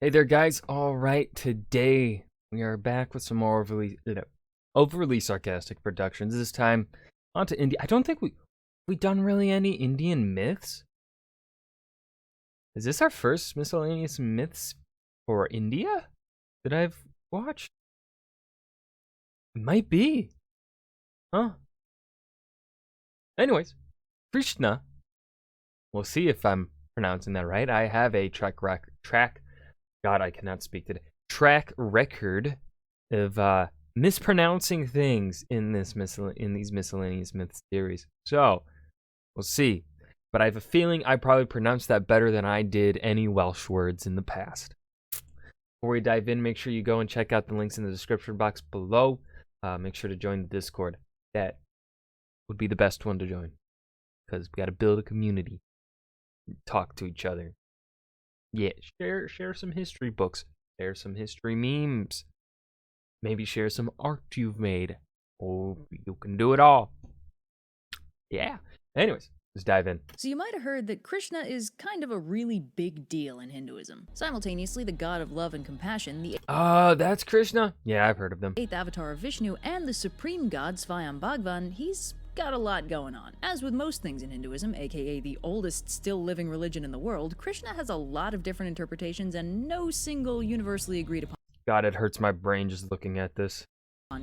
Hey there, guys. All right, today we are back with some more overly sarcastic productions. This time onto India. I don't think we done really any Indian myths. Is this our first miscellaneous myths for India that I've watched? It might be. Huh? Anyways, Krishna. We'll see if I'm pronouncing that right. I have a God, I cannot speak today. Track record of mispronouncing things in these miscellaneous myths series. So we'll see. But I have a feeling I probably pronounced that better than I did any Welsh words in the past. Before we dive in, make sure you go and check out the links in the description box below. Make sure to join the Discord. That would be the best one to join, because we got to build a community, talk to each other. Yeah, share some history books, share some history memes, maybe share some art you've made. Oh, you can do it all. Yeah. Anyways, let's dive in. So you might have heard that Krishna is kind of a really big deal in Hinduism. Simultaneously, the god of love and compassion, the That's Krishna? Yeah, I've heard of them. 8th avatar of Vishnu, and the supreme god Svayam Bhagwan, he's got a lot going on. As with most things in Hinduism, aka the oldest still living religion in the world, Krishna has a lot of different interpretations and no single universally agreed upon God, it hurts my brain just looking at this.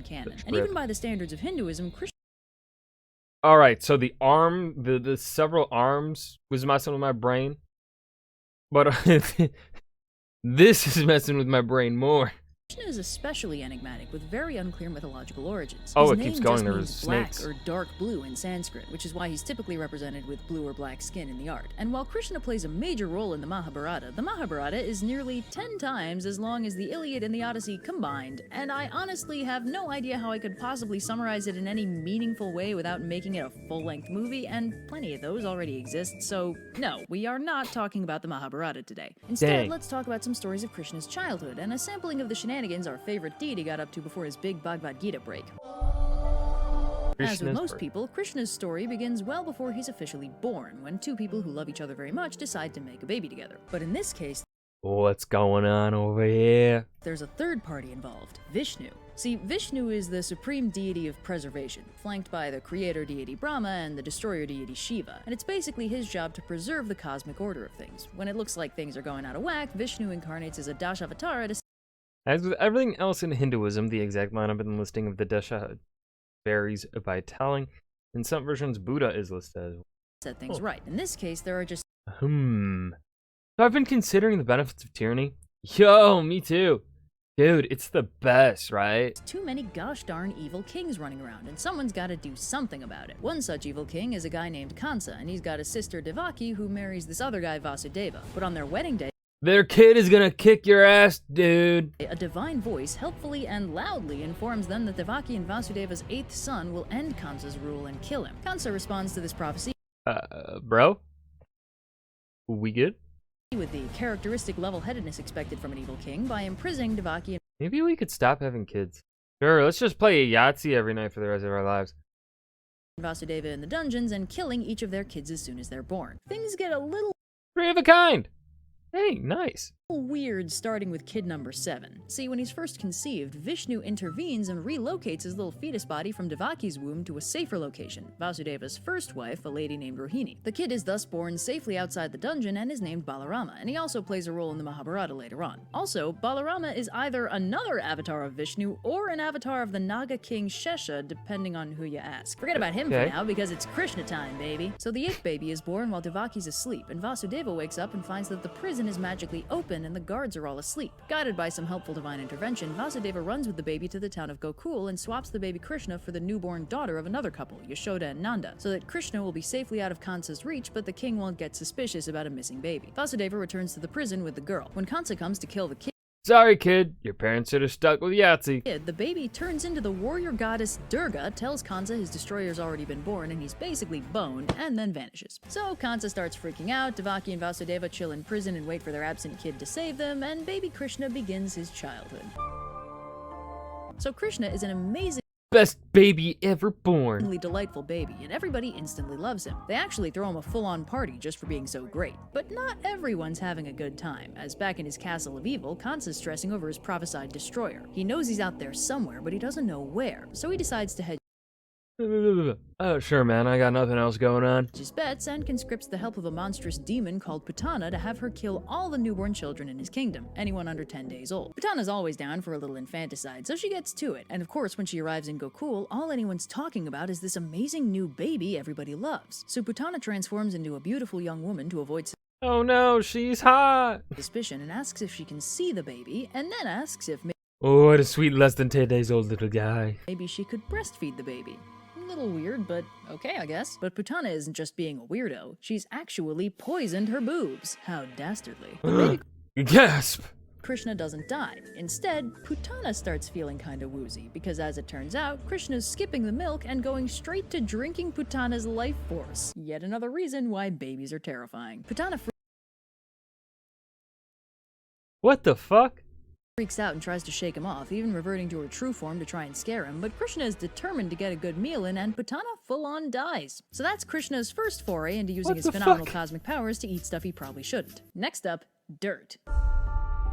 Canon. And even by the standards of Hinduism, Krishna... Alright, so the several arms was messing with my brain. But this is messing with my brain more. Krishna is especially enigmatic, with very unclear mythological origins. Oh, His it keeps name going. just There means was snakes. black or dark blue in Sanskrit, which is why he's typically represented with blue or black skin in the art. And while Krishna plays a major role in the Mahabharata is nearly 10 times as long as the Iliad and the Odyssey combined, and I honestly have no idea how I could possibly summarize it in any meaningful way without making it a full-length movie, and plenty of those already exist, so no, we are not talking about the Mahabharata today. Instead, let's talk about some stories of Krishna's childhood, and a sampling of the shenanigans our favorite deity got up to before his big Bhagavad Gita break. As with most people, Krishna's story begins well before he's officially born, when two people who love each other very much decide to make a baby together. But in this case, what's going on over here? There's a third party involved, Vishnu. See, Vishnu is the supreme deity of preservation, flanked by the creator deity Brahma and the destroyer deity Shiva, and it's basically his job to preserve the cosmic order of things. When it looks like things are going out of whack, Vishnu incarnates as a Dashavatara to... As with everything else in Hinduism, the exact lineup and listing of the Dasha varies by telling. In some versions, Buddha is listed as well. Set things right. In this case, there are just... So I've been considering the benefits of tyranny. Yo, me too. Dude, it's the best, right? Too many gosh darn evil kings running around, and someone's gotta do something about it. One such evil king is a guy named Kansa, and he's got a sister Devaki who marries this other guy Vasudeva. But on their wedding day, their kid is gonna kick your ass, dude. A divine voice helpfully and loudly informs them that Devaki and Vasudeva's 8th son will end Kansa's rule and kill him. Kansa responds to this prophecy, bro? We good? With the characteristic level-headedness expected from an evil king by imprisoning Devaki and... Maybe we could stop having kids. Sure, let's just play Yahtzee every night for the rest of our lives. Vasudeva in the dungeons and killing each of their kids as soon as they're born. Things get a little... Three of a kind! Hey, nice. Weird, starting with kid number 7. See, when he's first conceived, Vishnu intervenes and relocates his little fetus body from Devaki's womb to a safer location, Vasudeva's first wife, a lady named Rohini. The kid is thus born safely outside the dungeon and is named Balarama, and he also plays a role in the Mahabharata later on. Also, Balarama is either another avatar of Vishnu or an avatar of the Naga king Shesha, depending on who you ask. Forget about him for now, because it's Krishna time, baby. So the 8th baby is born while Devaki's asleep, and Vasudeva wakes up and finds that the prison is magically open and the guards are all asleep. Guided by some helpful divine intervention, Vasudeva runs with the baby to the town of Gokul and swaps the baby Krishna for the newborn daughter of another couple, Yashoda and Nanda, so that Krishna will be safely out of Kansa's reach, but the king won't get suspicious about a missing baby. Vasudeva returns to the prison with the girl. When Kansa comes to kill the kid, sorry, kid. Your parents should have stuck with Yahtzee. The baby turns into the warrior goddess Durga, tells Kansa his destroyer's already been born and he's basically boned, and then vanishes. So Kansa starts freaking out, Devaki and Vasudeva chill in prison and wait for their absent kid to save them, and baby Krishna begins his childhood. So Krishna is an amazing best baby ever born. Delightful baby, and everybody instantly loves him. They actually throw him a full-on party just for being so great. But not everyone's having a good time, as back in his castle of evil, Kansa's stressing over his prophesied destroyer. He knows he's out there somewhere, but he doesn't know where, so he decides to hedge Oh, sure, man. I got nothing else going on. his bets and conscripts the help of a monstrous demon called Putana to have her kill all the newborn children in his kingdom, anyone under 10 days old. Putana's always down for a little infanticide, so she gets to it. And of course, when she arrives in Gokul, all anyone's talking about is this amazing new baby everybody loves. So Putana transforms into a beautiful young woman to avoid Oh no, she's hot. suspicion and asks if she can see the baby, and then asks if Oh, what a sweet less than 10 days old little guy. maybe she could breastfeed the baby. A little weird, but okay, I guess. But Putana isn't just being a weirdo. She's actually poisoned her boobs. How dastardly. But baby Gasp! Krishna doesn't die. Instead, Putana starts feeling kinda woozy, because as it turns out, Krishna's skipping the milk and going straight to drinking Putana's life force. Yet another reason why babies are terrifying. Putana What the fuck? freaks out and tries to shake him off, even reverting to her true form to try and scare him, but Krishna is determined to get a good meal in, and Putana full-on dies. So that's Krishna's first foray into using What his the phenomenal fuck? cosmic powers to eat stuff he probably shouldn't. Next up, dirt.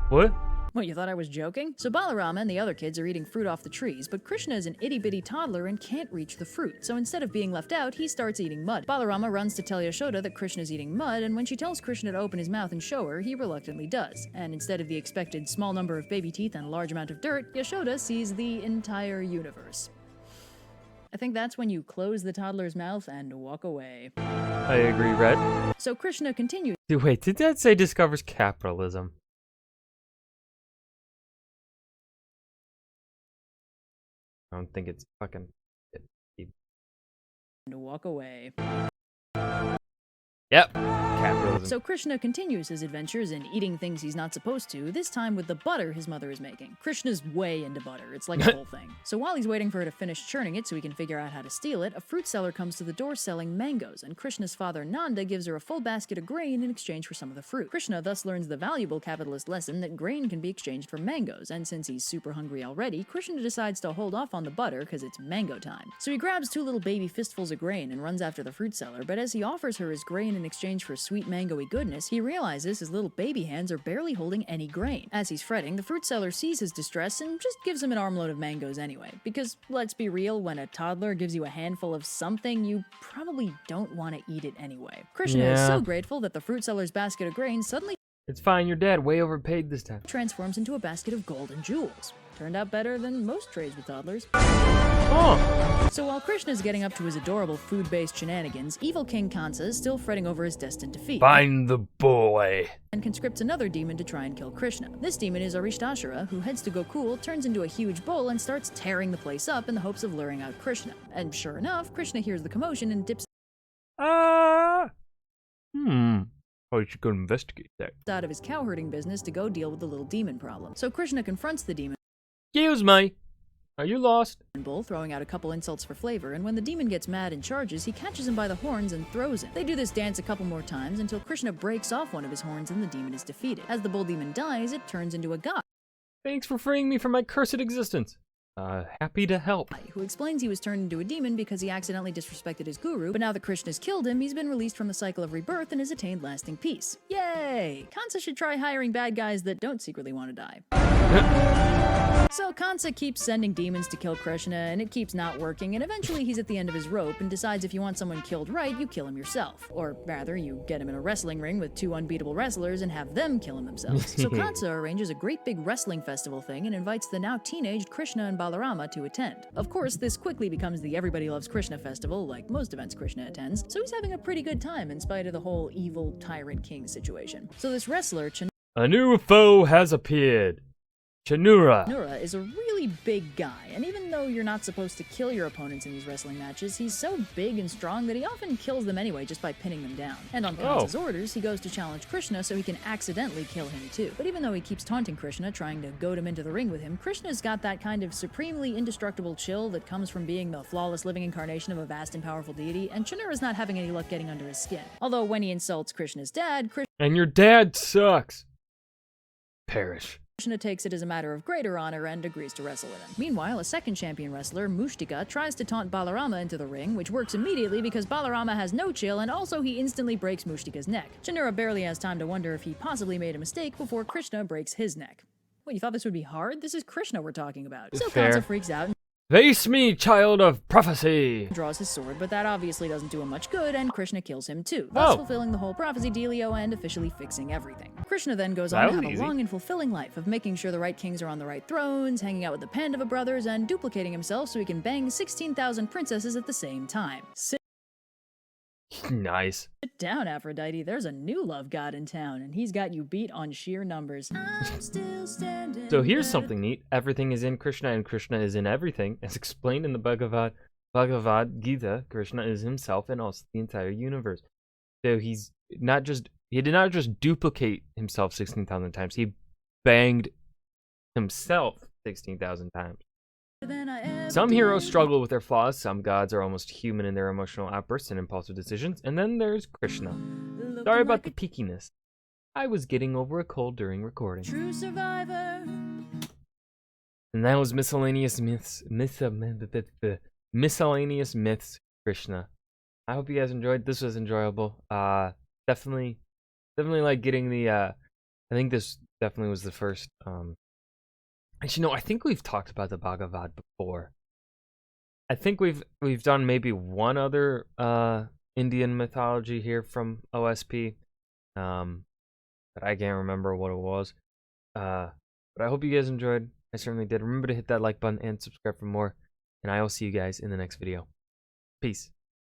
What? What, you thought I was joking? So Balarama and the other kids are eating fruit off the trees, but Krishna is an itty-bitty toddler and can't reach the fruit. So instead of being left out, he starts eating mud. Balarama runs to tell Yashoda that Krishna's eating mud, and when she tells Krishna to open his mouth and show her, he reluctantly does. And instead of the expected small number of baby teeth and large amount of dirt, Yashoda sees the entire universe. I think that's when you close the toddler's mouth and walk away. I agree, Red. So Krishna continues. Wait, did that say discovers capitalism? I don't think it's fucking... To walk away. Yep, capitalism. So Krishna continues his adventures in eating things he's not supposed to, this time with the butter his mother is making. Krishna's way into butter, it's like a whole thing. So while he's waiting for her to finish churning it so he can figure out how to steal it, a fruit seller comes to the door selling mangoes, and Krishna's father Nanda gives her a full basket of grain in exchange for some of the fruit. Krishna thus learns the valuable capitalist lesson that grain can be exchanged for mangoes, and since he's super hungry already, Krishna decides to hold off on the butter because it's mango time. So he grabs two little baby fistfuls of grain and runs after the fruit seller, but as he offers her his grain in exchange for sweet mango-y goodness, he realizes his little baby hands are barely holding any grain. As he's fretting, the fruit seller sees his distress and just gives him an armload of mangoes anyway. Because, let's be real, when a toddler gives you a handful of something, you probably don't want to eat it anyway. Krishna is so grateful that the fruit seller's basket of grain suddenly It's fine, your dad way overpaid this time. transforms into a basket of gold and jewels. Turned out better than most trades with toddlers. Oh! So while Krishna's getting up to his adorable food-based shenanigans, evil King Kansa is still fretting over his destined defeat. Find the boy. And conscripts another demon to try and kill Krishna. This demon is Arishtashara, who heads to Gokul, turns into a huge bull, and starts tearing the place up in the hopes of luring out Krishna. And sure enough, Krishna hears the commotion and dips Ah! Probably should go investigate that. out of his cow-herding business to go deal with the little demon problem. So Krishna confronts the demon Excuse me. Are you lost? bull, throwing out a couple insults for flavor, and when the demon gets mad and charges, he catches him by the horns and throws him. They do this dance a couple more times until Krishna breaks off one of his horns and the demon is defeated. As the bull demon dies, it turns into a god, Thanks for freeing me from my cursed existence. Happy to help. who explains he was turned into a demon because he accidentally disrespected his guru, but now that Krishna's killed him, he's been released from the cycle of rebirth and has attained lasting peace. Yay! Kansa should try hiring bad guys that don't secretly want to die. So Kansa keeps sending demons to kill Krishna, and it keeps not working, and eventually he's at the end of his rope and decides if you want someone killed right, you kill him yourself. Or rather, you get him in a wrestling ring with two unbeatable wrestlers and have them kill him themselves. So Kansa arranges a great big wrestling festival thing and invites the now teenaged Krishna and Balarama to attend. Of course, this quickly becomes the Everybody Loves Krishna festival, like most events Krishna attends, so he's having a pretty good time in spite of the whole evil tyrant king situation. So this wrestler, A new foe has appeared. Chanura. Nura is a really big guy, and even though you're not supposed to kill your opponents in these wrestling matches, he's so big and strong that he often kills them anyway just by pinning them down. And on Kansa's orders, he goes to challenge Krishna so he can accidentally kill him too. But even though he keeps taunting Krishna, trying to goad him into the ring with him, Krishna's got that kind of supremely indestructible chill that comes from being the flawless living incarnation of a vast and powerful deity, and Chanura's not having any luck getting under his skin. Although when he insults Krishna's dad, And your dad sucks. Perish. Krishna takes it as a matter of greater honor and agrees to wrestle with him. Meanwhile, a second champion wrestler, Mushtika, tries to taunt Balarama into the ring, which works immediately because Balarama has no chill and also he instantly breaks Mushtika's neck. Chanura barely has time to wonder if he possibly made a mistake before Krishna breaks his neck. Wait, you thought this would be hard? This is Krishna we're talking about. So Fair. Kansa freaks out and Face me, child of prophecy! draws his sword, but that obviously doesn't do him much good, and Krishna kills him too, thus Oh. fulfilling the whole prophecy dealio and officially fixing everything. Krishna then goes That on to was have easy. a long and fulfilling life of making sure the right kings are on the right thrones, hanging out with the Pandava brothers, and duplicating himself so he can bang 16,000 princesses at the same time. Sit Nice. down, Aphrodite. There's a new love god in town, and he's got you beat on sheer numbers. I'm still standing So here's there. something neat. Everything is in Krishna, and Krishna is in everything. As explained in the Bhagavad Gita, Krishna is himself and also the entire universe. So he did not just duplicate himself 16,000 times. He banged himself 16,000 times. Than I ever Some did. heroes struggle with their flaws. Some gods are almost human in their emotional outbursts and impulsive decisions. And then there's Krishna. Looking Sorry about like the peakiness. I was getting over a cold during a recording. true survivor. And that was Miscellaneous Myths. Miscellaneous Myths Krishna. I hope you guys enjoyed. This was enjoyable. Definitely like getting the I think this definitely was the first actually no, I think we've talked about the Bhagavad before. I think we've done maybe one other Indian mythology here from OSP. But I can't remember what it was. But I hope you guys enjoyed. I certainly did. Remember to hit that like button and subscribe for more. And I will see you guys in the next video. Peace.